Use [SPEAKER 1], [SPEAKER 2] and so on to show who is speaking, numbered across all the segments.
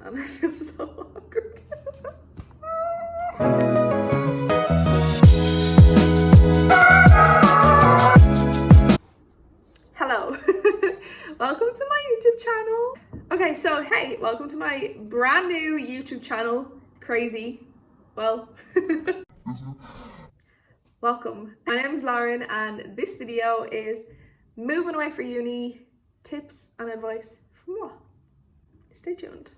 [SPEAKER 1] and I feel so awkward. Hello, welcome to my YouTube channel. Okay, so hey, welcome to my brand new YouTube channel. Crazy, well, welcome. My name is Lauren and this video is moving away for uni, tips and advice from what? Stay tuned.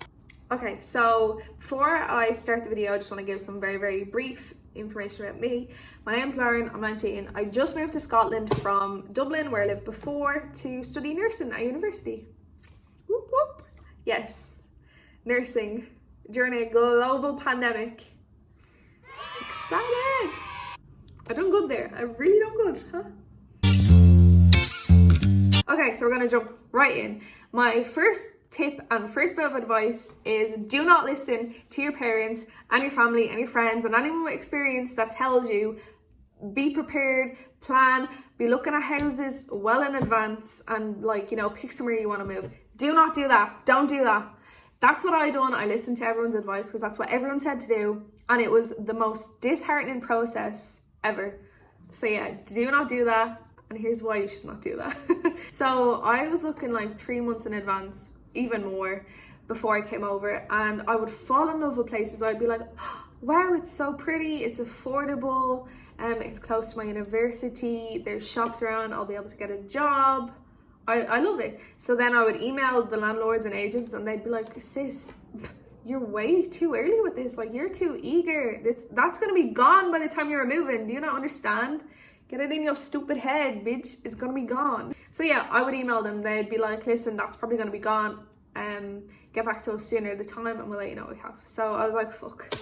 [SPEAKER 1] Okay, so before I start the video, I just want to give some very brief information about me. My name's Lauren, I'm 19. I just moved to Scotland from Dublin, where I lived before, to study nursing at university. Whoop whoop. Yes, nursing during a global pandemic. Excited! I done good there. I really done good, huh? Okay, so we're gonna jump right in. My first tip and first bit of advice is do not listen to your parents and your family and your friends and anyone with experience that tells you be prepared, plan, be looking at houses well in advance and pick somewhere you want to move. Do not do that. Don't do that. That's what I done. I listened to everyone's advice because that's what everyone said to do, and it was the most disheartening process ever. So yeah, do not do that, and here's why you should not do that. So I was looking like 3 months in advance, even more, before I came over, and I would fall in love with places. I'd be like, wow, it's so pretty, it's affordable, it's close to my university, there's shops around, I'll be able to get a job. I love it. So then I would email the landlords and agents and they'd be like, sis, you're way too early with this, like you're too eager, that's gonna be gone by the time you're moving. Do you not understand? Get it in your stupid head, bitch, it's gonna be gone. So yeah, I would email them, they'd be like, listen, that's probably gonna be gone, get back to us sooner the time and we'll let you know what we have. So I was like, fuck.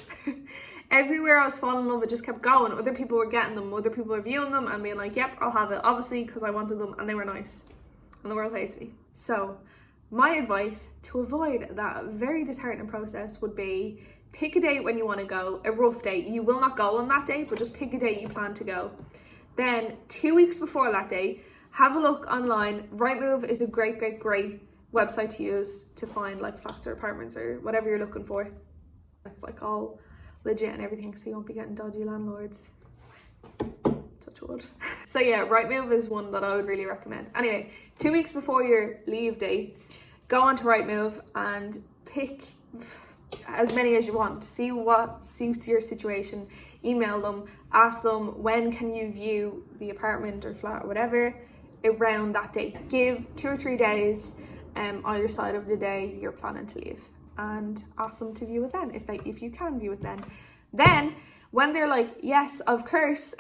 [SPEAKER 1] Everywhere I was falling in love, it just kept going. Other people were getting them, other people were viewing them and being like, yep, I'll have it, obviously because I wanted them and they were nice and the world hates me. So my advice to avoid that very disheartening process would be pick a date when you want to go, a rough date. You will not go on that date, but just pick a date you plan to go. Then 2 weeks before that day, have a look online. Rightmove is a great website to use to find like flats or apartments or whatever you're looking for. It's like all legit and everything, so you won't be getting dodgy landlords. Touch wood. So yeah, Rightmove is one that I would really recommend. Anyway, 2 weeks before your leave day, go onto Rightmove and pick as many as you want. See what suits your situation. Email them, ask them when can you view the apartment or flat or whatever around that day. Give 2 or 3 days either side of the day you're planning to leave, and ask them to view it then if you can view it then. Then when they're like, yes, of course,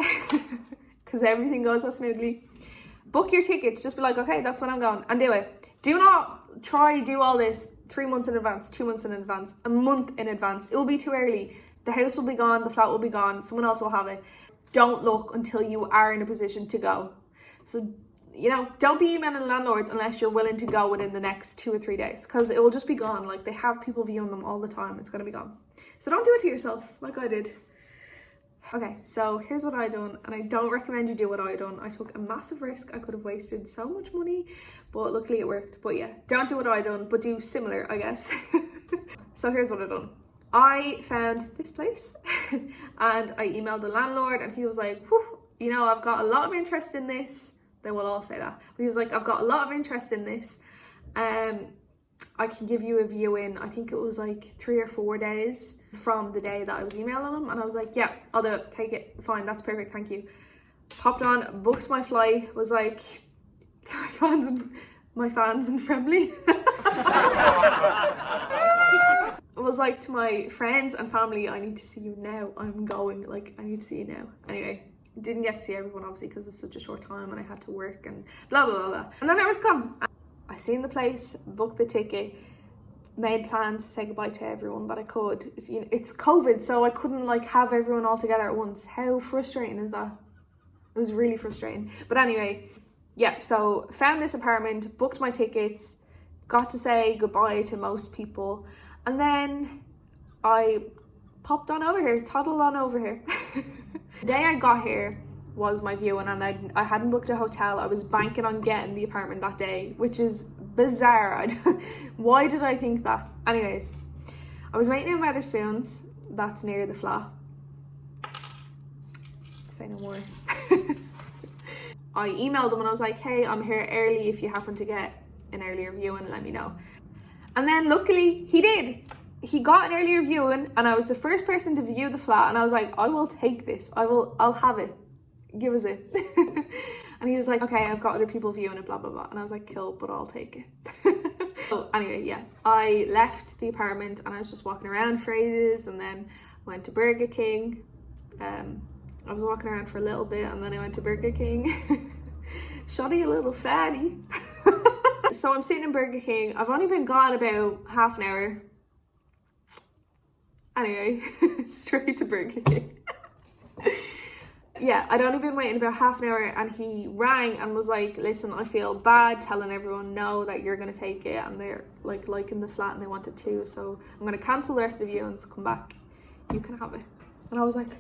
[SPEAKER 1] because everything goes so smoothly, book your tickets. Just be like, okay, that's when I'm going, and do it. Do not do all this 3 months in advance, 2 months in advance, a month in advance. It will be too early. The house will be gone, the flat will be gone, someone else will have it. Don't look until you are in a position to go. So, don't be emailing landlords unless you're willing to go within the next 2 or 3 days, because it will just be gone. Like, they have people viewing them all the time. It's going to be gone. So don't do it to yourself like I did. Okay, so here's what I done, and I don't recommend you do what I done. I took a massive risk. I could have wasted so much money, but luckily it worked. But yeah, don't do what I done, but do similar, I guess. So here's what I done. I found this place and I emailed the landlord and he was like, I've got a lot of interest in this. They will all say that. But he was like, I've got a lot of interest in this. I can give you a view in, I think it was like 3 or 4 days from the day that I was emailing him. And I was like, yeah, I'll do it. Take it. Fine. That's perfect. Thank you. Popped on, booked my flight, was like, to my fans and family. It was like to my friends and family, I need to see you now. I'm going, like, I need to see you now. Anyway, didn't get to see everyone obviously because it's such a short time and I had to work and blah blah blah. And then I was come. I seen the place, booked the ticket, made plans to say goodbye to everyone that I could. It's COVID, so I couldn't like have everyone all together at once. How frustrating is that? It was really frustrating. But anyway, yeah, so found this apartment, booked my tickets, got to say goodbye to most people, and then I popped on over here, toddled on over here. The day I got here was my viewing, and I hadn't booked a hotel. I was banking on getting the apartment that day, which is bizarre. Why did I think that? Anyways, I was waiting in Wetherspoons, that's near the flat. Say no more. I emailed them and I was like, hey, I'm here early, if you happen to get an earlier viewing, let me know. And then luckily he did. He got an earlier viewing and I was the first person to view the flat, and I was like, I will take this, I'll have it, give us it. And he was like, okay, I've got other people viewing it, blah blah blah. And I was like, cool, but I'll take it. So anyway, yeah, I left the apartment and I was just walking around for ages, and then went to Burger King. I was walking around for a little bit and then I went to Burger King. Shoddy, a little fatty. So I'm sitting in Burger King. I've only been gone about half an hour. Anyway, straight to Burger King. Yeah, I'd only been waiting about half an hour and he rang and was like, listen, I feel bad telling everyone no that you're going to take it, and they're like liking the flat and they want it too, so I'm going to cancel the rest of the viewings, come back, you can have it. And I was like,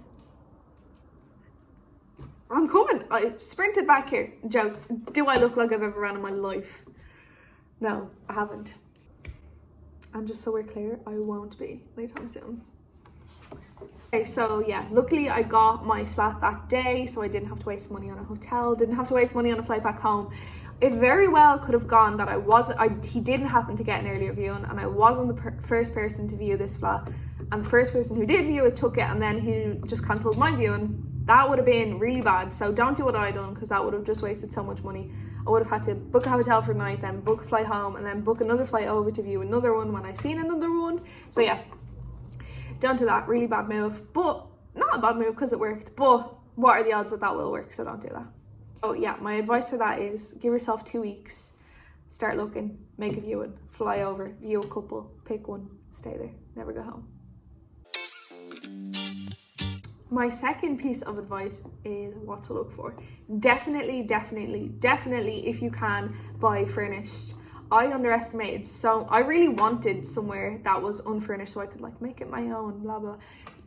[SPEAKER 1] I'm coming. I sprinted back here. Joke. Do I look like I've ever ran in my life? No, I haven't. And just so we're clear, I won't be anytime soon. Okay, so yeah, luckily I got my flat that day, so I didn't have to waste money on a hotel, didn't have to waste money on a flight back home. It very well could have gone that he didn't happen to get an earlier viewing, and I wasn't the first person to view this flat, and the first person who did view it took it, and then he just cancelled my viewing. That would have been really bad, so don't do what I done, because that would have just wasted so much money. I would have had to book a hotel for the night, then book a flight home, and then book another flight over to view another one when I seen another one. So yeah, don't do that. Really bad move, but not a bad move because it worked. But what are the odds that that will work? So don't do that. Oh yeah, my advice for that is give yourself 2 weeks. Start looking, make a viewing, fly over, view a couple, pick one, stay there, never go home. My second piece of advice is what to look for. Definitely, if you can, buy furnished. I underestimated, so I really wanted somewhere that was unfurnished so I could like make it my own, blah blah.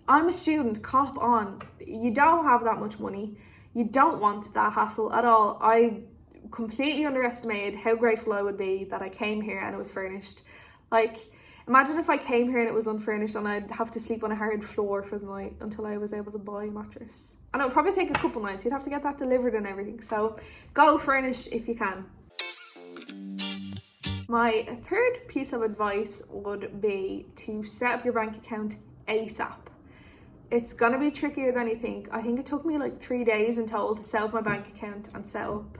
[SPEAKER 1] I'm a student, cop on. You don't have that much money. You don't want that hassle at all. I completely underestimated how grateful I would be that I came here and it was furnished. Like, imagine if I came here and it was unfurnished and I'd have to sleep on a hard floor for the night until I was able to buy a mattress. And it would probably take a couple nights. You'd have to get that delivered and everything. So go furnished if you can. My third piece of advice would be to set up your bank account ASAP. It's gonna be trickier than you think. I think it took me like 3 days in total to set up my bank account and set up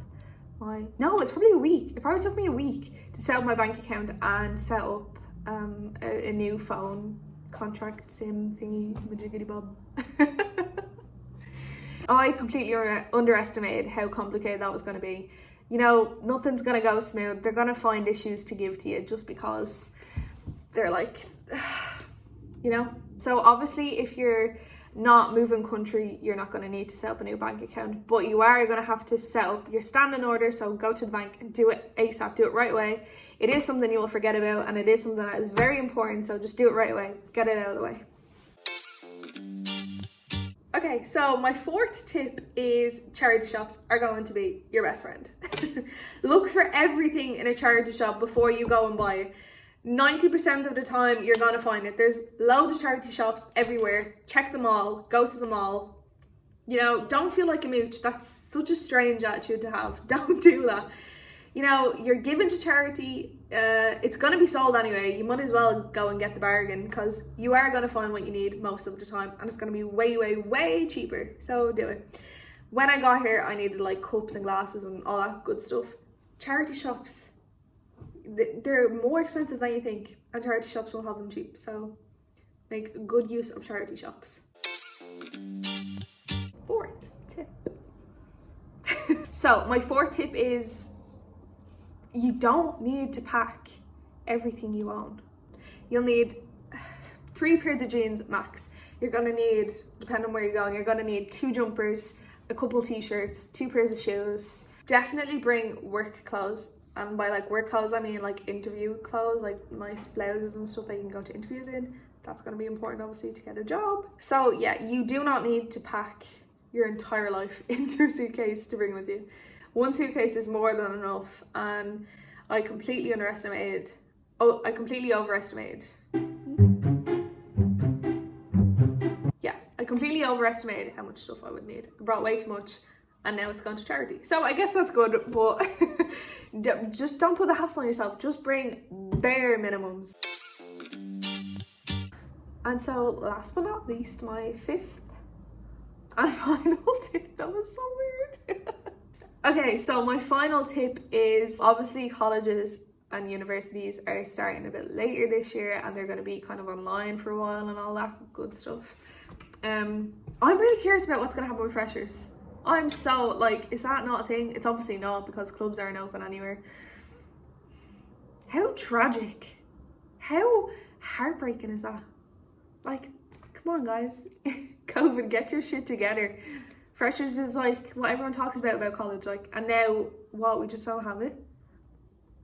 [SPEAKER 1] no, it's probably a week. It probably took me a week to set up my bank account and set up a new phone contract sim thingy majiggity bob. I completely underestimated how complicated that was going to be. You know, nothing's going to go smooth. They're going to find issues to give to you just because they're like, you know. So obviously if you're not moving country, you're not going to need to set up a new bank account, but you are going to have to set up your standing order. So go to the bank and do it ASAP, do it right away. It is something you will forget about, and it is something that is very important, so just do it right away, get it out of the way. Okay, so my fourth tip is charity shops are going to be your best friend. Look for everything in a charity shop before you go and buy it. 90% of the time you're going to find it. There's loads of charity shops everywhere. Check them all, go to them all. You know, don't feel like a mooch. That's such a strange attitude to have. Don't do that. You know, you're giving to charity, it's going to be sold anyway. You might as well go and get the bargain, because you are going to find what you need most of the time, and it's going to be way cheaper. So do it. When I got here, I needed like cups and glasses and all that good stuff. Charity shops, they're more expensive than you think, and charity shops will have them cheap. So make good use of charity shops. Fourth tip. So my fourth tip is, you don't need to pack everything you own. You'll need 3 pairs of jeans max. You're gonna need, depending on where you're going, you're gonna need 2 jumpers, a couple t-shirts, 2 pairs of shoes. Definitely bring work clothes. And by like work clothes, I mean like interview clothes, like nice blouses and stuff that you can go to interviews in. That's gonna be important obviously to get a job. So yeah, you do not need to pack your entire life into a suitcase to bring with you. 1 suitcase is more than enough, and I completely overestimated completely overestimated how much stuff I would need. I brought way too much and now it's gone to charity. So I guess that's good, but just don't put the hassle on yourself. Just bring bare minimums. And so last but not least, my fifth and final tip. That was so weird. Okay, so my final tip is obviously colleges and universities are starting a bit later this year and they're going to be kind of online for a while and all that good stuff. I'm really curious about what's going to happen with freshers. I'm so like, is that not a thing? It's obviously not because clubs aren't open anywhere. How tragic. How heartbreaking is that? Like, come on guys. COVID, get your shit together. Freshers is like what everyone talks about college, like, and now what, we just don't have it?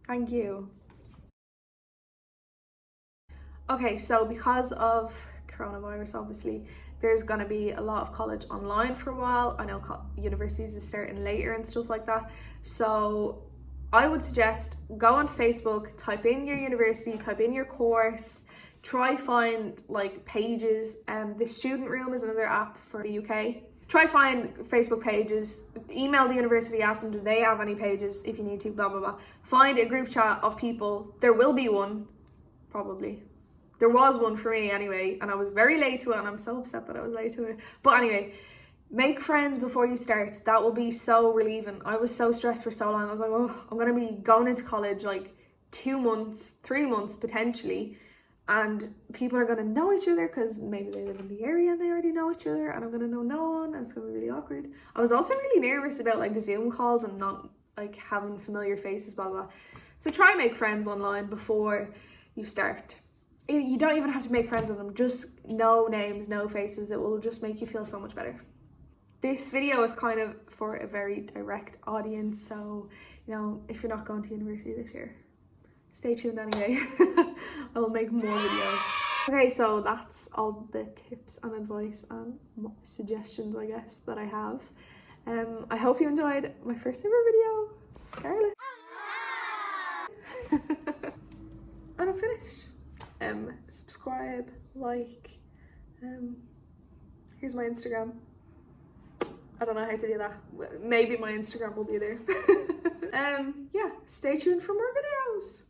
[SPEAKER 1] Thank you. Okay, so because of coronavirus, obviously, there's gonna be a lot of college online for a while. I know universities is starting later and stuff like that. So I would suggest go onto Facebook, type in your university, type in your course, try find like pages. The Student Room is another app for the UK. Try find Facebook pages, email the university, ask them do they have any pages if you need to, blah, blah, blah. Find a group chat of people. There will be one, probably. There was one for me anyway, and I was very late to it, and I'm so upset that I was late to it. But anyway, make friends before you start. That will be so relieving. I was so stressed for so long. I was like, oh, I'm going to be going into college like 2 months, 3 months potentially. And people are going to know each other because maybe they live in the area and they already know each other, and I'm going to know no one, and it's going to be really awkward. I was also really nervous about like the Zoom calls and not like having familiar faces, blah, blah. So try and make friends online before you start. You don't even have to make friends with them, just know names, know faces. It will just make you feel so much better. This video is kind of for a very direct audience, so, you know, if you're not going to university this year, stay tuned anyway. I will make more videos. Okay, so that's all the tips and advice and suggestions, I guess, that I have. I hope you enjoyed my first ever video, Scarlett. And I'm finished. Subscribe, like, here's my Instagram. I don't know how to do that. Maybe my Instagram will be there. Yeah, stay tuned for more videos.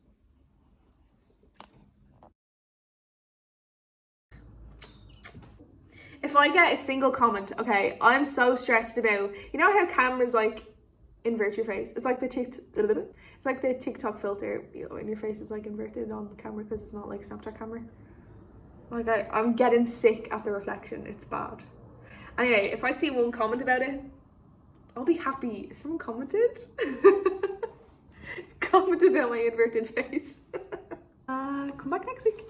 [SPEAKER 1] If I get a single comment, okay, I'm so stressed about, you know how cameras like invert your face? It's like the TikTok filter, you know, when your face is like inverted on the camera because it's not like Snapchat camera. Like I'm getting sick at the reflection. It's bad. Anyway, if I see one comment about it, I'll be happy. Someone commented. Comment about my inverted face. Come back next week.